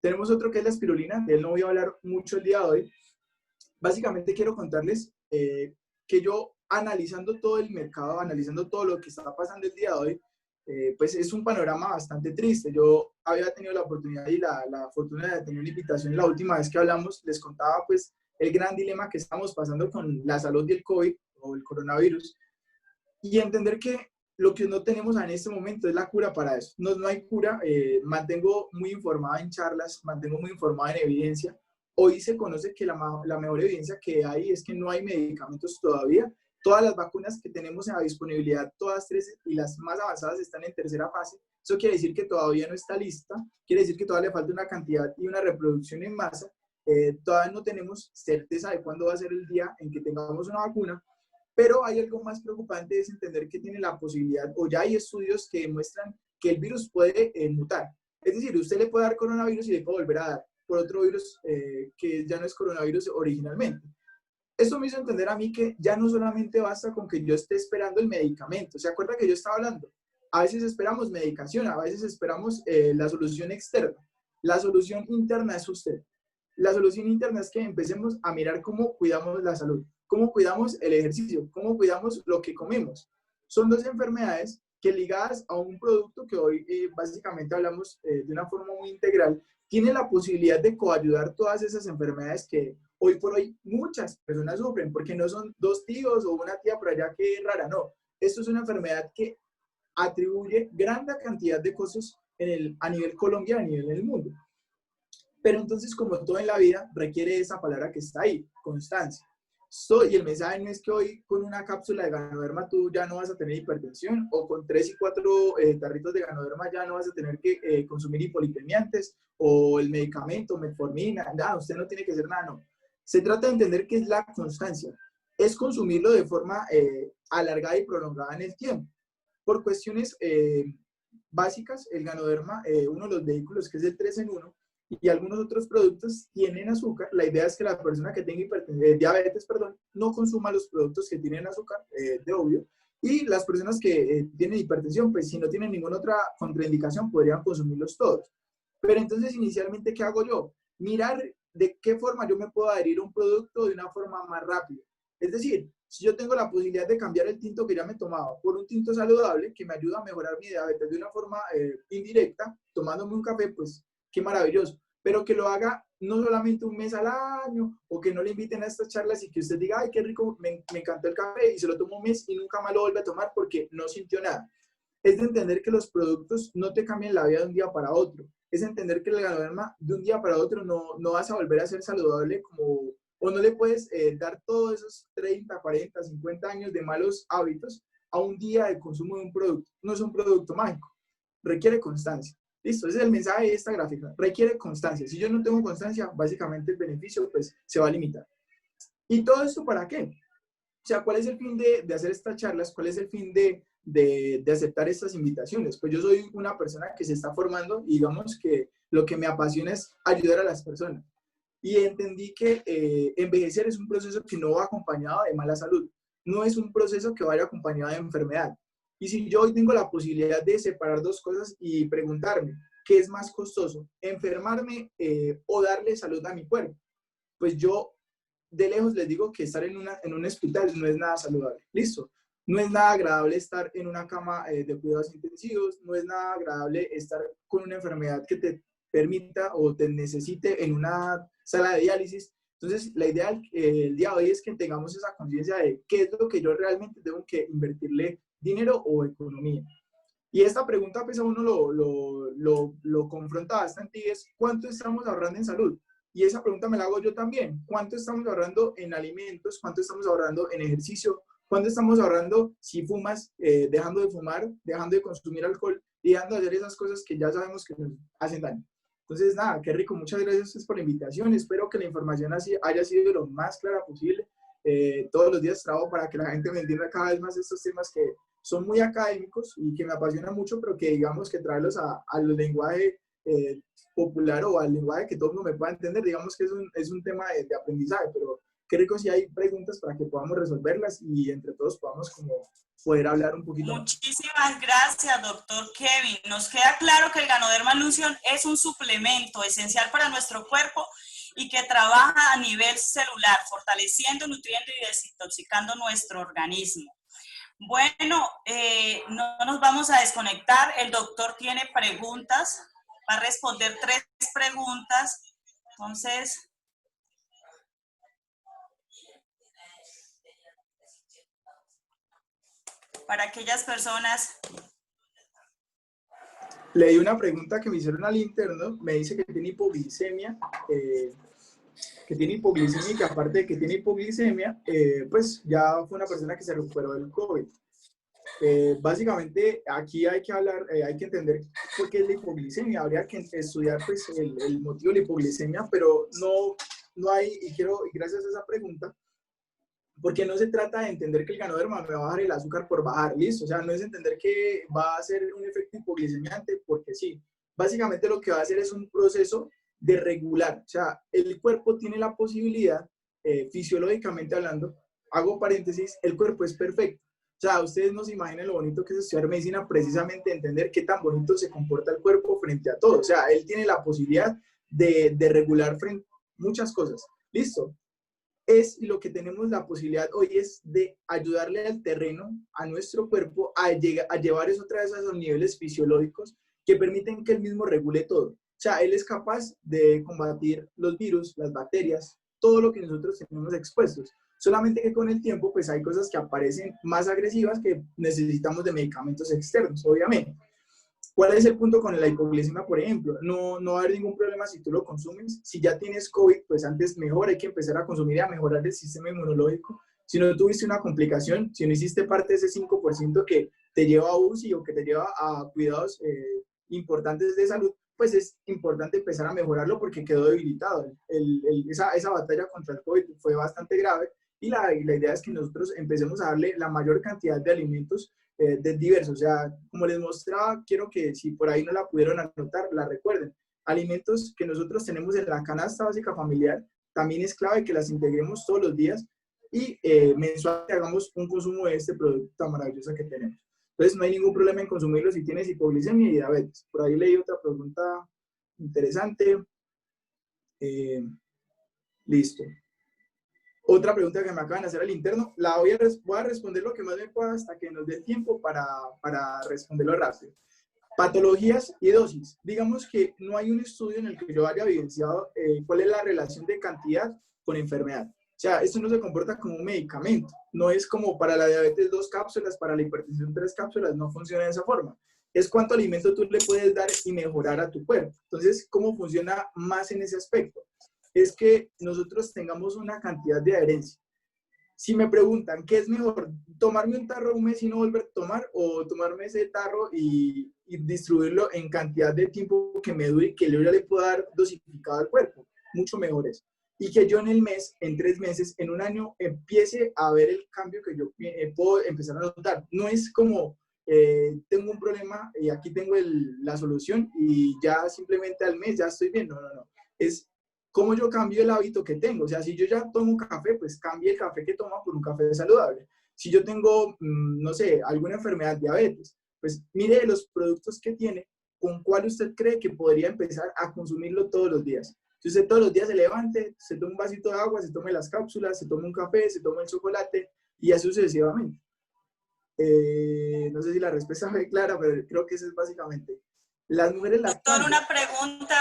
S1: Tenemos otro que es la espirulina, de él no voy a hablar mucho el día de hoy. Básicamente quiero contarles que yo, analizando todo el mercado, analizando todo lo que está pasando el día de hoy, pues es un panorama bastante triste. Yo había tenido la oportunidad y la fortuna de tener una invitación la última vez que hablamos, les contaba pues el gran dilema que estamos pasando con la salud del COVID o el coronavirus, y entender que lo que no tenemos en este momento es la cura para eso. No hay cura. Mantengo muy informada en charlas, mantengo muy informada en evidencia. Hoy se conoce que la mejor evidencia que hay es que no hay medicamentos todavía. Todas las vacunas que tenemos en la disponibilidad, todas 3 y las más avanzadas están en tercera fase. Eso quiere decir que todavía no está lista, quiere decir que todavía le falta una cantidad y una reproducción en masa. Todavía no tenemos certeza de cuándo va a ser el día en que tengamos una vacuna. Pero hay algo más preocupante, es entender que tiene la posibilidad, o ya hay estudios que demuestran que el virus puede mutar. Es decir, usted le puede dar coronavirus y le puede volver a dar por otro virus que ya no es coronavirus originalmente. Esto me hizo entender a mí que ya no solamente basta con que yo esté esperando el medicamento. ¿Se acuerda que yo estaba hablando? A veces esperamos medicación, a veces esperamos la solución externa. La solución interna es usted. La solución interna es que empecemos a mirar cómo cuidamos la salud, cómo cuidamos el ejercicio, cómo cuidamos lo que comemos. Son 2 enfermedades que, ligadas a un producto que hoy básicamente hablamos de una forma muy integral, tiene la posibilidad de coayudar todas esas enfermedades que hoy por hoy muchas personas sufren, porque no son 2 tíos o una tía por allá que es rara, no. Esto es una enfermedad que atribuye gran cantidad de cosas a nivel Colombia, a nivel del mundo. Pero entonces, como todo en la vida, requiere esa palabra que está ahí, constancia. Y el mensaje no es que hoy con una cápsula de Ganoderma tú ya no vas a tener hipertensión, o con 3 y 4 tarritos de Ganoderma ya no vas a tener que consumir hipolipemiantes, o el medicamento, metformina, nada, usted no tiene que hacer nada, no. Se trata de entender que es la constancia, es consumirlo de forma alargada y prolongada en el tiempo. Por cuestiones básicas, el Ganoderma, uno de los vehículos que es el 3 en 1, y algunos otros productos tienen azúcar. La idea es que la persona que tenga diabetes, no consuma los productos que tienen azúcar, de obvio, y las personas que tienen hipertensión, pues si no tienen ninguna otra contraindicación, podrían consumirlos todos. Pero entonces, inicialmente, ¿qué hago yo? Mirar de qué forma yo me puedo adherir a un producto de una forma más rápida. Es decir, si yo tengo la posibilidad de cambiar el tinto que ya me tomaba por un tinto saludable que me ayuda a mejorar mi diabetes de una forma indirecta, tomándome un café, pues qué maravilloso. Pero que lo haga no solamente un mes al año, o que no le inviten a estas charlas y que usted diga, ay, qué rico, me encantó el café, y se lo tomó un mes y nunca más lo vuelve a tomar porque no sintió nada. Es de entender que los productos no te cambian la vida de un día para otro. Es entender que el Ganoderma de un día para otro no vas a volver a ser saludable como, o no le puedes dar todos esos 30, 40, 50 años de malos hábitos a un día de consumo de un producto. No es un producto mágico, requiere constancia. Listo, ese es el mensaje de esta gráfica. Requiere constancia. Si yo no tengo constancia, básicamente el beneficio pues se va a limitar. ¿Y todo esto para qué? O sea, ¿cuál es el fin de hacer estas charlas? ¿Cuál es el fin de aceptar estas invitaciones? Pues yo soy una persona que se está formando y digamos que lo que me apasiona es ayudar a las personas. Y entendí que envejecer es un proceso que no va acompañado de mala salud. No es un proceso que vaya acompañado de enfermedad. Y si yo hoy tengo la posibilidad de separar 2 cosas y preguntarme, ¿qué es más costoso? ¿Enfermarme o darle salud a mi cuerpo? Pues yo de lejos les digo que estar en un hospital no es nada saludable. Listo. No es nada agradable estar en una cama de cuidados intensivos, no es nada agradable estar con una enfermedad que te permita o te necesite en una sala de diálisis. Entonces, la idea el día de hoy es que tengamos esa conciencia de qué es lo que yo realmente tengo que invertirle dinero o economía. Y esta pregunta pues a uno lo confronta bastante y es ¿cuánto estamos ahorrando en salud? Y esa pregunta me la hago yo también. ¿Cuánto estamos ahorrando en alimentos? ¿Cuánto estamos ahorrando en ejercicio? ¿Cuánto estamos ahorrando si fumas, dejando de fumar, dejando de consumir alcohol y dejando de hacer esas cosas que ya sabemos que nos hacen daño? Entonces, nada, qué rico. Muchas gracias por la invitación. Espero que la información así haya sido lo más clara posible. Todos los días trabajo para que la gente me entienda cada vez más estos temas que son muy académicos y que me apasionan mucho, pero que digamos que traerlos al lenguaje popular o al lenguaje que todo el mundo me pueda entender, digamos que es un tema de aprendizaje, pero qué rico si hay preguntas para que podamos resolverlas y entre todos podamos como poder hablar un poquito más.
S2: Muchísimas gracias, doctor Kevin. Nos queda claro que el Ganoderma Lución es un suplemento esencial para nuestro cuerpo y que trabaja a nivel celular, fortaleciendo, nutriendo y desintoxicando nuestro organismo. Bueno, no nos vamos a desconectar. El doctor tiene preguntas. Va a responder 3 preguntas. Entonces, para aquellas personas...
S1: Leí una pregunta que me hicieron al interno. Me dice que tiene hipoglicemia. Y que aparte de que tiene hipoglicemia, pues ya fue una persona que se recuperó del COVID. Básicamente aquí hay que hablar, hay que entender por qué es la hipoglicemia. Habría que estudiar pues el motivo de la hipoglicemia, pero no hay, y gracias a esa pregunta, porque no se trata de entender que el Ganoderma me va a bajar el azúcar por bajar, listo, o sea, no es entender que va a ser un efecto hipoglicemiante porque sí. Básicamente lo que va a hacer es un proceso de regular, o sea, el cuerpo tiene la posibilidad, fisiológicamente hablando, hago paréntesis, el cuerpo es perfecto. O sea, ustedes no se imaginan lo bonito que es estudiar medicina, precisamente entender qué tan bonito se comporta el cuerpo frente a todo. O sea, él tiene la posibilidad de regular frente a muchas cosas. Listo. Es lo que tenemos la posibilidad hoy es de ayudarle al terreno, a nuestro cuerpo, a llevar eso otra vez a esos niveles fisiológicos que permiten que él mismo regule todo. O sea, él es capaz de combatir los virus, las bacterias, todo lo que nosotros tenemos expuestos. Solamente que con el tiempo, pues hay cosas que aparecen más agresivas que necesitamos de medicamentos externos, obviamente. ¿Cuál es el punto con la hipoglicemia, por ejemplo? No va a haber ningún problema si tú lo consumes. Si ya tienes COVID, pues antes mejor hay que empezar a consumir y a mejorar el sistema inmunológico. Si no tuviste una complicación, si no hiciste parte de ese 5% que te lleva a UCI o que te lleva a cuidados importantes de salud, pues es importante empezar a mejorarlo porque quedó debilitado. Esa batalla contra el COVID fue bastante grave y la idea es que nosotros empecemos a darle la mayor cantidad de alimentos de diversos. O sea, como les mostraba, quiero que si por ahí no la pudieron anotar, la recuerden. Alimentos que nosotros tenemos en la canasta básica familiar, también es clave que las integremos todos los días y mensualmente hagamos un consumo de este producto tan maravilloso que tenemos. Entonces, no hay ningún problema en consumirlo si tienes hipoglicemia y diabetes. Por ahí leí otra pregunta interesante. Listo. Otra pregunta que me acaban de hacer al interno, voy a responder lo que más me pueda hasta que nos dé tiempo para responderlo rápido. Patologías y dosis. Digamos que no hay un estudio en el que yo haya evidenciado cuál es la relación de cantidad con enfermedad. O sea, esto no se comporta como un medicamento. No es como para la diabetes 2 cápsulas, para la hipertensión 3 cápsulas, no funciona de esa forma. Es cuánto alimento tú le puedes dar y mejorar a tu cuerpo. Entonces, ¿cómo funciona más en ese aspecto? Es que nosotros tengamos una cantidad de adherencia. Si me preguntan, ¿qué es mejor? ¿Tomarme un tarro un mes y no volver a tomar? ¿O tomarme ese tarro y distribuirlo en cantidad de tiempo que me dure y que yo ya le pueda dar dosificado al cuerpo? Mucho mejor es. Y que yo en el mes, en 3 meses, en un año, empiece a ver el cambio que yo puedo empezar a notar. No es como, tengo un problema y aquí tengo la solución y ya simplemente al mes ya estoy bien. No. Es cómo yo cambio el hábito que tengo. O sea, si yo ya tomo café, pues cambie el café que tomo por un café saludable. Si yo tengo, no sé, alguna enfermedad, diabetes, pues mire los productos que tiene, con cuál usted cree que podría empezar a consumirlo todos los días. Si usted todos los días se levante, se toma un vasito de agua, se tome las cápsulas, se toma un café, se toma el chocolate y así sucesivamente. No sé si la respuesta fue clara, pero creo que eso es básicamente. Las mujeres
S2: Doctor,
S1: lactantes.
S2: una pregunta.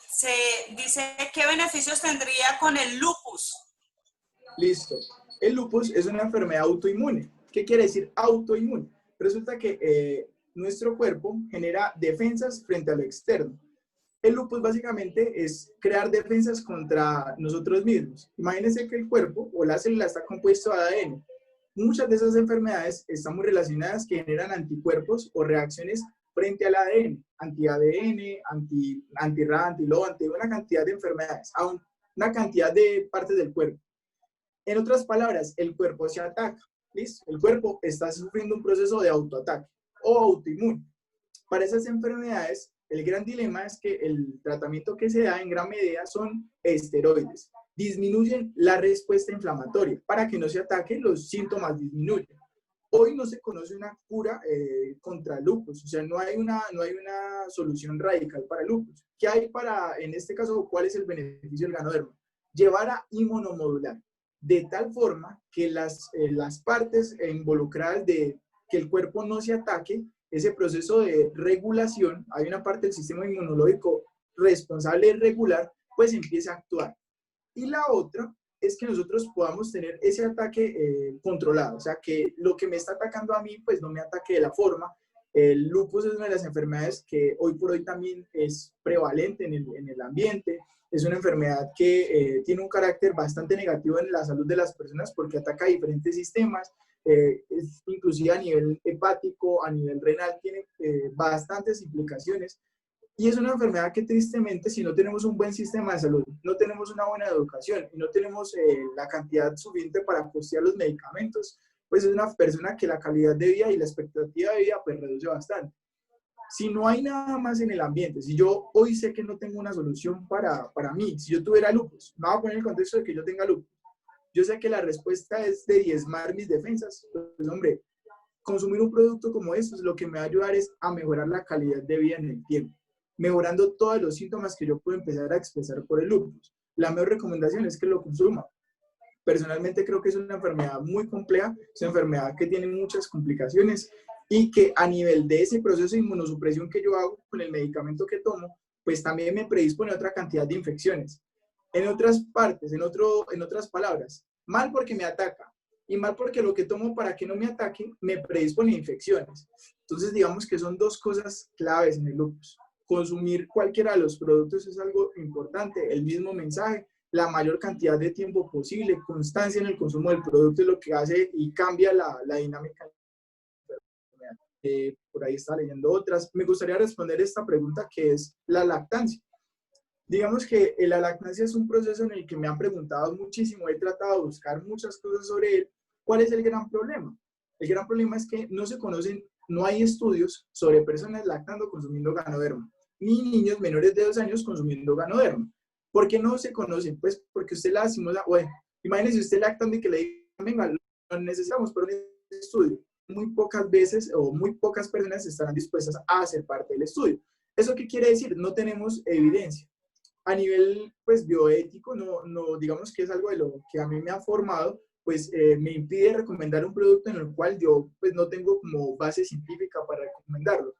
S2: Se dice, ¿qué beneficios tendría con el lupus?
S1: Listo. El lupus es una enfermedad autoinmune. ¿Qué quiere decir autoinmune? Resulta que nuestro cuerpo genera defensas frente a lo externo. El lupus básicamente es crear defensas contra nosotros mismos. Imagínense que el cuerpo o la célula está compuesto de ADN. Muchas de esas enfermedades están muy relacionadas que generan anticuerpos o reacciones frente al ADN, anti-ADN, anti-RA, anti-LO, anti una cantidad de enfermedades, a una cantidad de partes del cuerpo. En otras palabras, el cuerpo se ataca. ¿Listo? El cuerpo está sufriendo un proceso de autoataque o autoinmune. Para esas enfermedades, el gran dilema es que el tratamiento que se da en gran medida son esteroides. Disminuyen la respuesta inflamatoria para que no se ataquen, los síntomas disminuyen. Hoy no se conoce una cura contra el lupus, o sea, no hay una solución radical para el lupus. ¿Qué hay para, en este caso, cuál es el beneficio del ganoderma? Llevar a inmunomodular, de tal forma que las partes involucradas de que el cuerpo no se ataque, ese proceso de regulación, hay una parte del sistema inmunológico responsable de regular, pues empieza a actuar. Y la otra es que nosotros podamos tener ese ataque controlado, o sea, que lo que me está atacando a mí, pues no me ataque de la forma. El lupus es una de las enfermedades que hoy por hoy también es prevalente en el ambiente. Es una enfermedad que tiene un carácter bastante negativo en la salud de las personas porque ataca a diferentes sistemas, inclusive a nivel hepático, a nivel renal, tiene bastantes implicaciones. Y es una enfermedad que tristemente, si no tenemos un buen sistema de salud, no tenemos una buena educación y no tenemos la cantidad suficiente para costear los medicamentos, pues es una persona que la calidad de vida y la expectativa de vida pues reduce bastante. Si no hay nada más en el ambiente, si yo hoy sé que no tengo una solución para mí, si yo tuviera lupus, me voy a poner en el contexto de que yo tenga lupus, yo sé que la respuesta es de diezmar mis defensas, pues hombre, consumir un producto como este es lo que me va a ayudar es a mejorar la calidad de vida en el tiempo, mejorando todos los síntomas que yo puedo empezar a expresar por el lupus. La mejor recomendación es que lo consuma. Personalmente creo que es una enfermedad muy compleja, es una enfermedad que tiene muchas complicaciones y que a nivel de ese proceso de inmunosupresión que yo hago con el medicamento que tomo, pues también me predispone a otra cantidad de infecciones. En otras partes, en otras palabras, mal porque me ataca y mal porque lo que tomo para que no me ataque me predispone a infecciones. Entonces digamos que son dos cosas claves en el lupus. Consumir cualquiera de los productos es algo importante, el mismo mensaje, la mayor cantidad de tiempo posible, constancia en el consumo del producto es lo que hace y cambia la dinámica. Por ahí está leyendo otras. Me gustaría responder esta pregunta que es la lactancia. Digamos que la lactancia es un proceso en el que me han preguntado muchísimo, he tratado de buscar muchas cosas sobre él. ¿Cuál es el gran problema? El gran problema es que no se conocen, no hay estudios sobre personas lactando consumiendo ganoderma, ni niños menores de 2 años consumiendo ganoderma. ¿Por qué no se conocen? Pues porque usted la decimos, bueno, imagínese usted lactando y que le digan, venga, lo necesitamos por un estudio. Muy pocas veces o muy pocas personas estarán dispuestas a hacer parte del estudio. ¿Eso qué quiere decir? No tenemos evidencia. A nivel pues bioético, no digamos que es algo de lo que a mí me ha formado, pues me impide recomendar un producto en el cual yo pues no tengo como base científica para recomendarlo.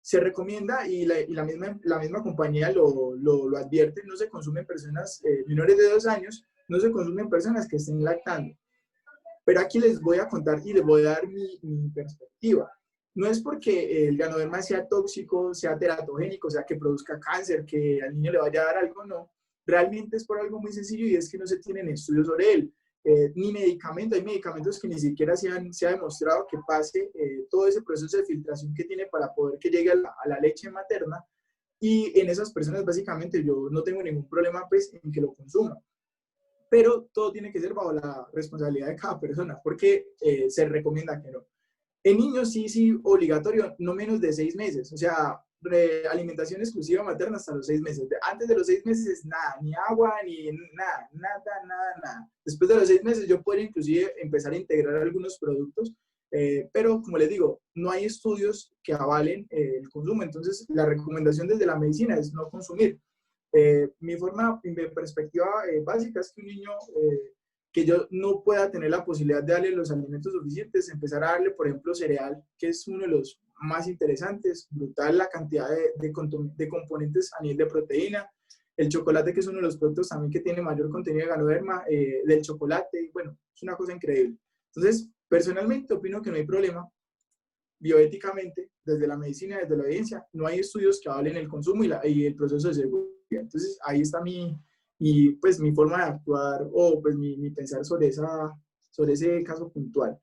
S1: Se recomienda y la misma compañía lo advierte, no se consumen personas menores de 2 años, no se consumen personas que estén lactando. Pero aquí les voy a contar y les voy a dar mi perspectiva. No es porque el ganoderma sea tóxico, sea teratogénico, sea que produzca cáncer, que al niño le vaya a dar algo, no. Realmente es por algo muy sencillo y es que no se tienen estudios sobre él. Ni medicamentos, hay medicamentos que ni siquiera se ha demostrado que pase todo ese proceso de filtración que tiene para poder que llegue a la leche materna. Y en esas personas básicamente yo no tengo ningún problema pues en que lo consuma. Pero todo tiene que ser bajo la responsabilidad de cada persona, porque se recomienda que no. En niños sí, obligatorio, no menos de 6 meses, o sea, alimentación exclusiva materna hasta los 6 meses. Antes de los 6 meses, nada, ni agua, ni nada. Después de los 6 meses yo puedo inclusive empezar a integrar algunos productos, pero como les digo, no hay estudios que avalen el consumo, entonces la recomendación desde la medicina es no consumir. Mi perspectiva básica es que un niño que yo no pueda tener la posibilidad de darle los alimentos suficientes, empezar a darle, por ejemplo, cereal, que es uno de los más interesantes, brutal la cantidad de componentes a nivel de proteína, el chocolate, que es uno de los productos también que tiene mayor contenido de ganoderma, del chocolate, bueno, es una cosa increíble. Entonces, personalmente opino que no hay problema, bioéticamente, desde la medicina, desde la evidencia, no hay estudios que avalen el consumo y el proceso de seguridad. Entonces, ahí está pues, mi forma de actuar o pues mi pensar sobre ese caso puntual.